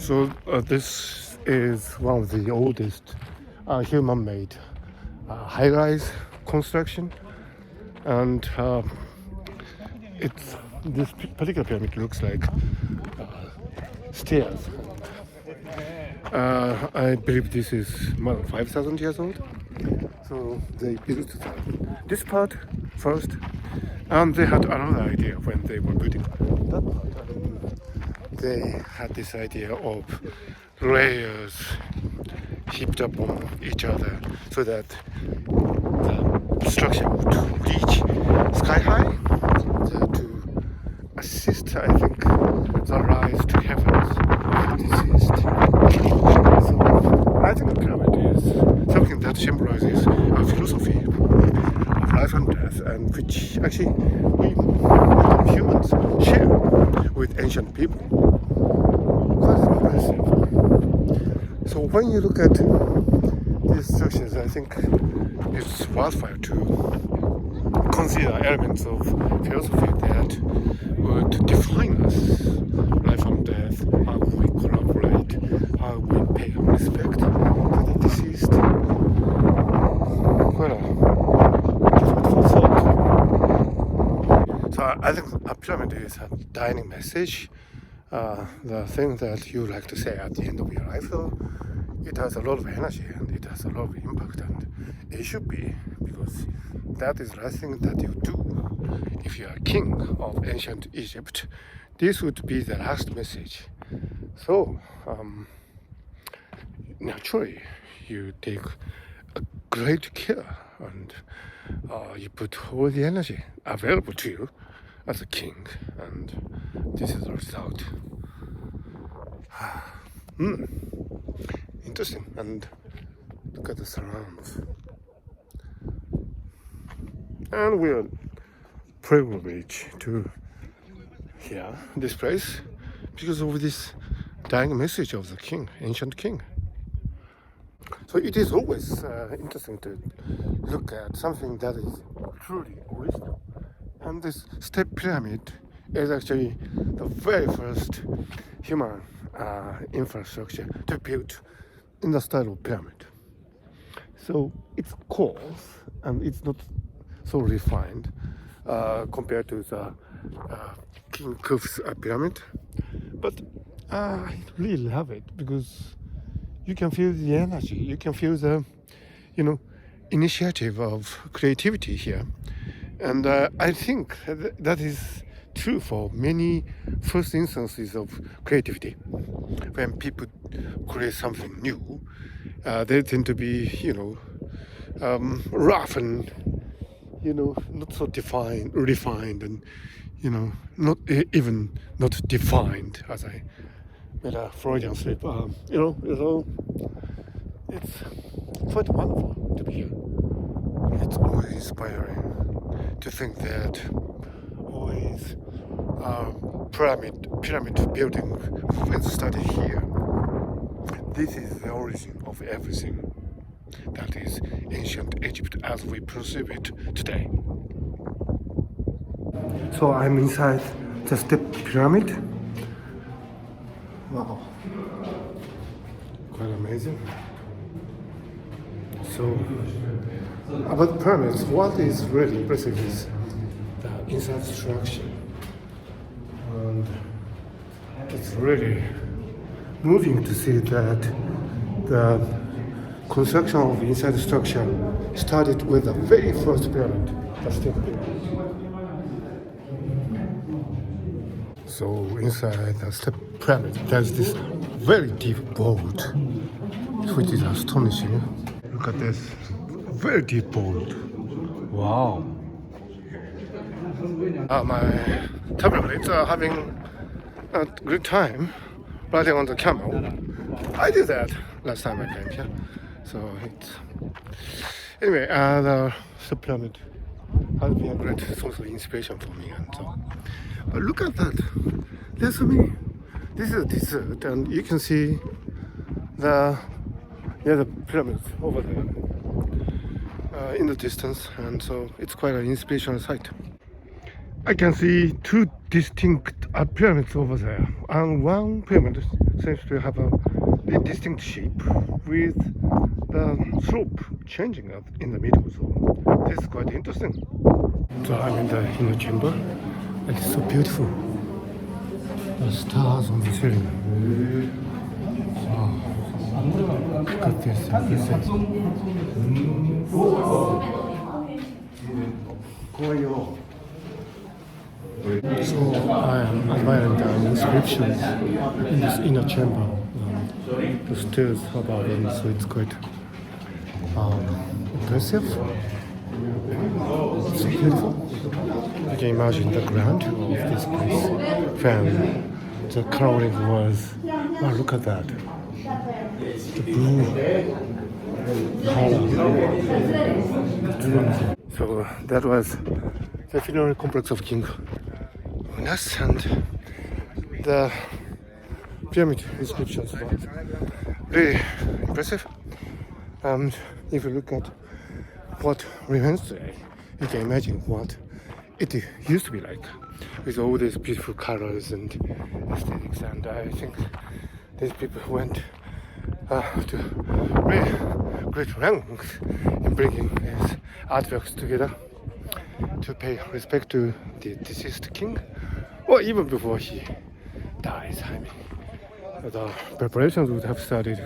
So this is one of the oldest human-made high-rise construction, and this particular pyramid looks like stairs. I believe this is more than 5,000 years old. So they built this part first, and they had another idea when they were building that part. They had this idea of layers heaped up on each other so that the structure would reach sky high to assist, I think, the rise to heavens of the deceased. So I think the pyramid is something that symbolizes a philosophy of life and death, and which actually we humans share with ancient people. Quite impressive. So when you look at these structures, I think it's worthwhile to consider elements of philosophy that would define us: life and death, how we collaborate, how we pay respect to the deceased. Quite a fruitful thought. So I think a pyramid is a dining message, the thing that you like to say at the end of your life. So it has a lot of energy and it has a lot of impact, and it should be, because that is the last thing that you do. If you are king of ancient Egypt, this would be the last message. So naturally you take a great care, and you put all the energy available to you as a king, and this is the result. Interesting. And look at the surrounds. And we are privileged to hear this place because of this dying message of the king, ancient king. So it is always interesting to look at something that is truly original. And this step pyramid is actually the very first human infrastructure to be built in the style of pyramid. So it's coarse and it's not so refined compared to the King Khufu's pyramid, but I really love it because you can feel the energy, you can feel the initiative of creativity here, and I think that is true for many first instances of creativity. When people create something new, they tend to be rough and not so refined, and not even not defined, as I made a Freudian slip. It's quite wonderful to be here. It's always inspiring to think that always pyramid building was started here. This is the origin of everything that is ancient Egypt as we perceive it today. So I'm inside the step pyramid. Wow, quite amazing. So about pyramids, what is really impressive is the inside structure, and it's really moving to see that the construction of the inside structure started with the very first pyramid, the step pyramid. So inside the step pyramid, there's this very deep vault, which is astonishing. Look at this, very deep vault. Wow. My tablets are having a great time riding on the camel. I did that last time I came here. So it's anyway, the step pyramid has been a great source of inspiration for me, and so. But look at that. There's so many. This is a desert, and you can see the pyramids over there in the distance, and so it's quite an inspirational sight. I can see two distinct pyramids over there, and one pyramid seems to have a distinct shape with the slope changing up in the middle. So this is quite interesting. So I'm in the inner chamber, and it's so beautiful. The stars on the ceiling. Wow. Look at this. So I am admiring the inscriptions in this inner chamber. The stairs above them, so it's quite impressive. It's so beautiful. I can imagine the grandeur of this place. When the crowning was, wow, look at that. The blue color. It's wonderful. So that was the funeral complex of King Unas, and the pyramid inscriptions were really impressive. And if you look at what remains today, you can imagine what it used to be like, with all these beautiful colors and aesthetics. And I think these people went to really great lengths in bringing these artworks together to pay respect to the deceased king, or even before he dies. I mean, the preparations would have started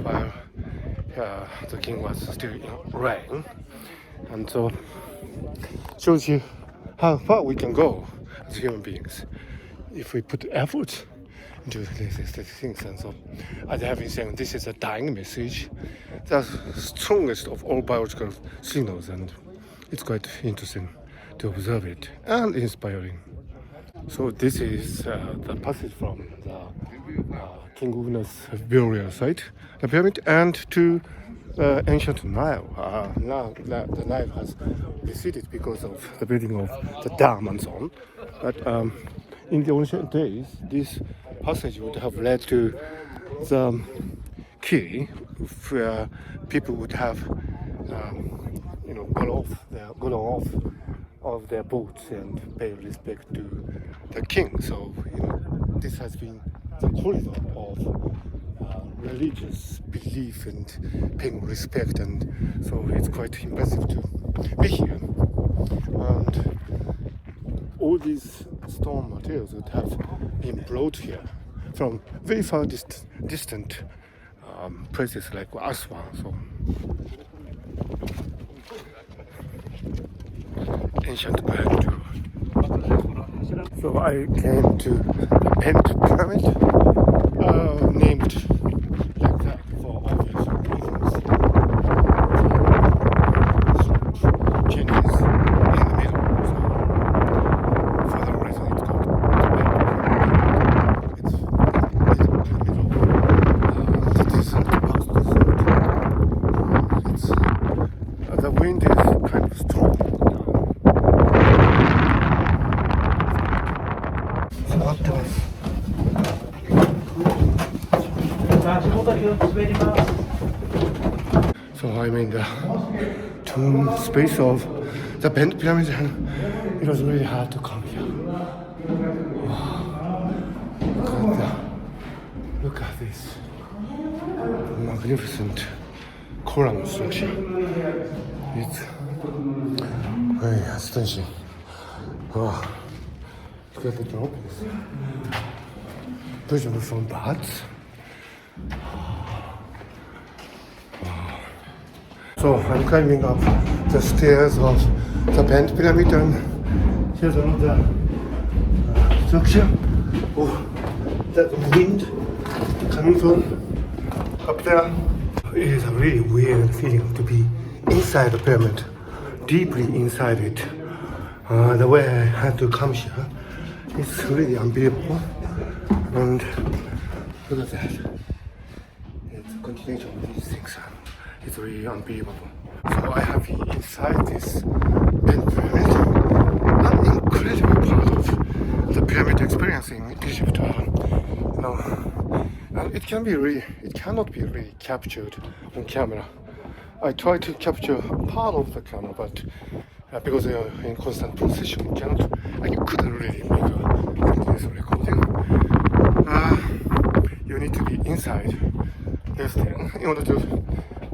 while the king was still in reign, and so shows you how far we can go as human beings if we put effort into these things. And so, as I have been saying, this is a dying message, the strongest of all biological signals, and it's quite interesting to observe it and inspiring. So this is the passage from the King Unas burial site, the pyramid, and to ancient Nile. Now the Nile has receded because of the building of the dam and so on. But in the ancient days, this passage would have led to the quay, where people would have gone off of their boats and pay respect to the king. So this has been the corridor of religious belief and paying respect, and so it's quite impressive to be here. And all these stone materials would have been brought here from very far distant places like Aswan. So ancient grandeur. So I came to the Pent Pyramid, named like that for obvious reasons. Changes in the middle, so for that reason it's called the Pent Pyramid. It's in the middle. The descent past the It's the wind is kind of strong. So I'm in the tomb space of the Bent Pyramid, and it was really hard to come here. Wow. Look at this magnificent column structure. It's very astonishing. Wow. Look at the droplets. Presumably from bats. So I'm climbing up the stairs of the Bent Pyramid, and here's another structure. Oh, that wind coming from up there. It is a really weird feeling to be inside the pyramid, deeply inside it. The way I had to come here, it's really unbelievable. And look at that. It's a continuation of these things. It's really unbelievable. So I have been inside this Bent Pyramid, an incredible part of the pyramid experience in Egypt. And it cannot be really captured on camera. I tried to capture part of the camera, but because they are in constant position, I couldn't really make a this recording. You need to be inside this thing in order to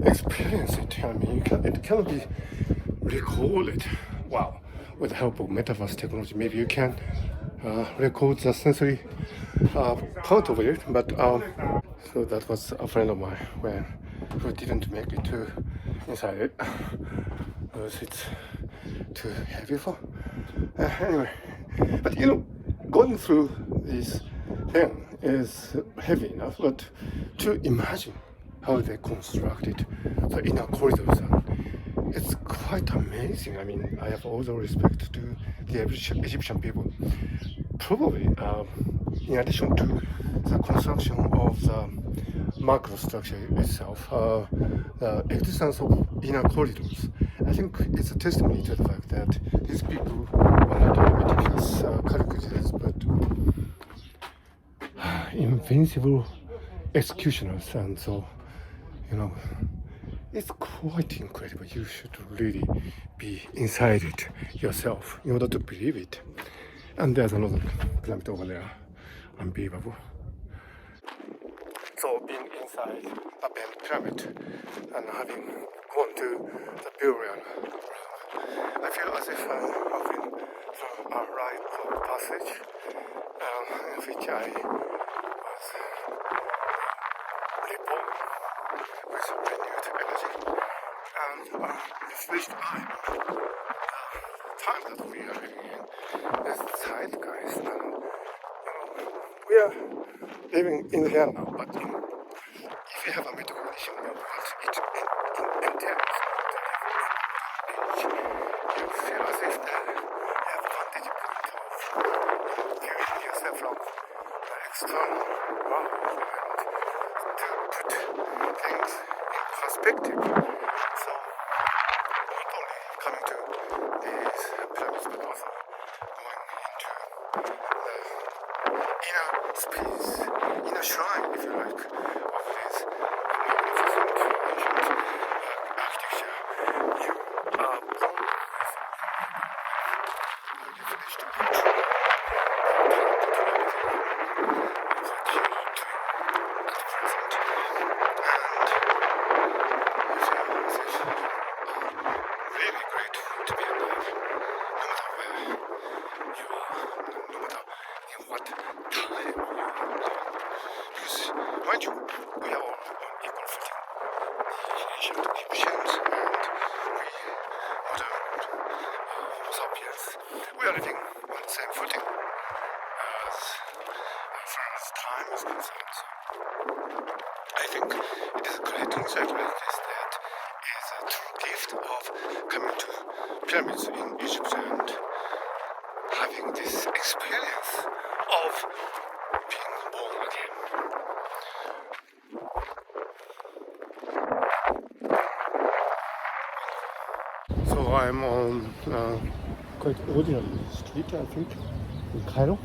experience it. I mean, it cannot be recorded. Wow, with the help of metaverse technology, maybe you can record the sensory part of it. But so that was a friend of mine who didn't make it to inside it because it's too heavy for. Anyway, but going through this thing is heavy enough, but to imagine how they constructed the inner corridors, it's quite amazing. I mean, I have all the respect to the Egyptian people. Probably, in addition to the construction of the microstructure itself, the existence of inner corridors, I think it's a testimony to the fact that these people were not only meticulous calculators, but invincible executioners. And so, it's quite incredible. You should really be inside it yourself in order to believe it. And there's another pyramid over there. Unbelievable. So being inside a pyramid and having gone to the burial ground, I feel as if I've been through a rite of passage in which I was reborn with renewed energy and refreshed mind. Time that we are living in is zeitgeist, and we are living in here now, but if you have a metacognition of what it entails to live in age, you feel as if you have a vantage point of viewing yourself from the external world and to put things in perspective. So not only coming to these pyramids, but also going into the inner space, inner shrine, if you like, of this magnificent ancient architecture. You are born with a finished intro that you to at present, and you feel as if you are really grateful to be alive, no matter where you are, no matter in what time you are living. Because, mind you, we are all on equal footing. The ancient Egyptians and we modern Homo sapiens, we are living on the same footing as far as time is concerned. So I think it is a great insight like this that is a true gift of coming to pyramids in Egypt and having this experience of being born again. So I'm on quite ordinary street, I think, in Cairo.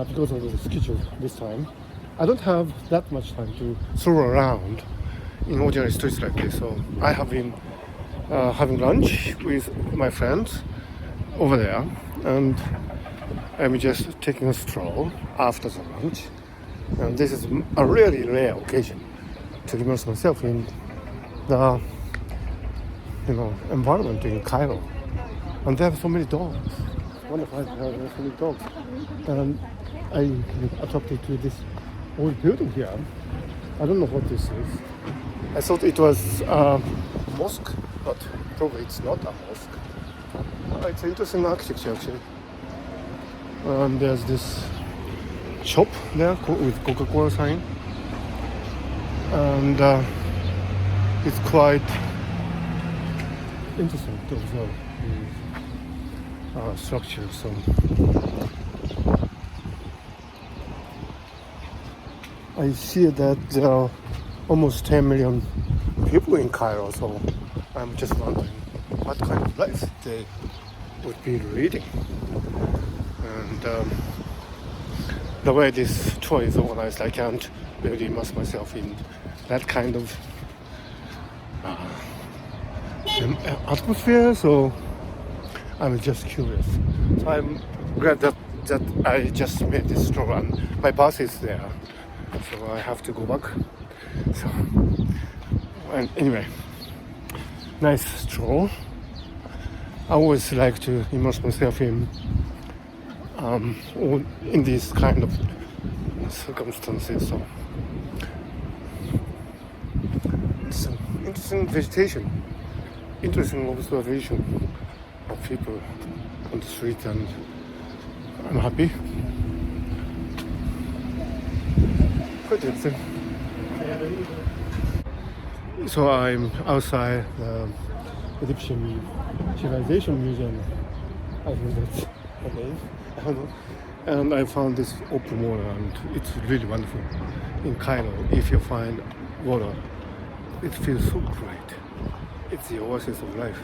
Because of the schedule this time, I don't have that much time to throw around in ordinary streets like this. So I have been having lunch with my friends over there, and I'm just taking a stroll after the lunch. And this is a really rare occasion to immerse myself in the environment in Cairo. And there are so many dogs. Wonderful, there are so many dogs. And I attracted to this old building here. I don't know what this is. I thought it was a mosque, but probably it's not a mosque. It's interesting architecture actually. And there's this shop there with Coca-Cola sign. And it's quite interesting to observe the structure. So I see that there are almost 10 million people in Cairo, so I'm just wondering what kind of life they would be leading. And the way this tour is organized, I can't really immerse myself in that kind of atmosphere, so I'm just curious. So I'm glad that that I just made this stroll and my bus is there, so I have to go back. So, and anyway, nice stroll. I always like to immerse myself in these kind of circumstances. So it's an interesting vegetation, interesting observation of people on the street, and I'm happy. Quite interesting. So I'm outside the Egyptian Civilization Museum. I think that's okay. I don't know. And I found this open water, and it's really wonderful. In Cairo, if you find water, it feels so great. It's the oasis of life.